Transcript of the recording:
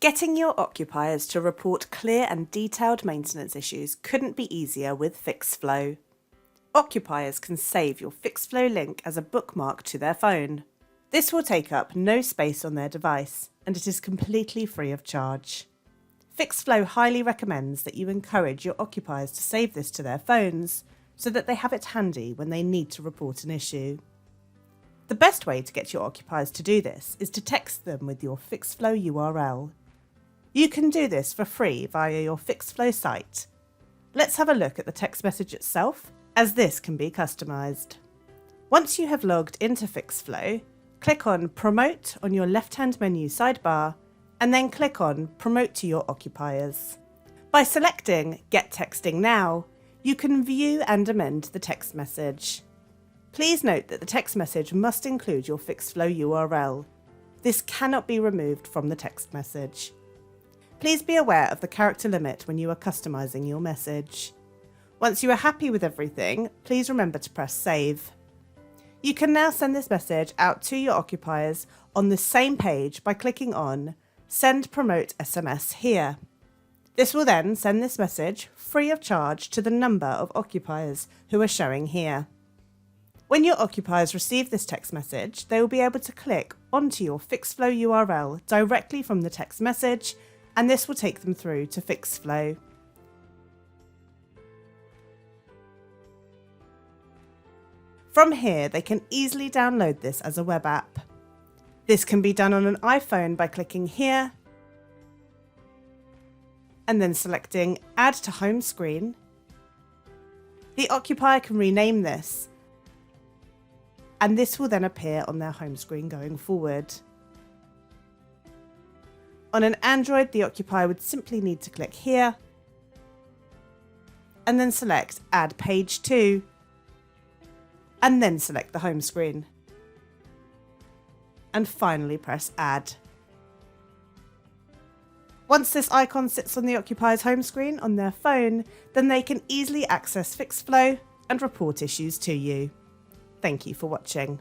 Getting your occupiers to report clear and detailed maintenance issues couldn't be easier with Fixflo. Occupiers can save your Fixflo link as a bookmark to their phone. This will take up no space on their device, and it is completely free of charge. Fixflo highly recommends that you encourage your occupiers to save this to their phones so that they have it handy when they need to report an issue. The best way to get your occupiers to do this is to text them with your Fixflo URL. You can do this for free via your Fixflo site. Let's have a look at the text message itself, as this can be customised. Once you have logged into Fixflo, click on Promote on your left-hand menu sidebar, and then click on Promote to your occupiers. By selecting Get Texting Now, you can view and amend the text message. Please note that the text message must include your Fixflo URL. This cannot be removed from the text message. Please be aware of the character limit when you are customising your message. Once you are happy with everything, please remember to press Save. You can now send this message out to your occupiers on the same page by clicking on Send Promote SMS here. This will then send this message free of charge to the number of occupiers who are showing here. When your occupiers receive this text message, they will be able to click onto your Fixflo URL directly from the text message, and this will take them through to Fixflo. From here, they can easily download this as a web app. This can be done on an iPhone by clicking here, and then selecting Add to Home Screen. The occupier can rename this, and this will then appear on their home screen going forward. On an Android, the occupier would simply need to click here and then select Add Page to, and then select the home screen. And finally press Add. Once this icon sits on the occupier's home screen on their phone, then they can easily access Fixflo and report issues to you. Thank you for watching.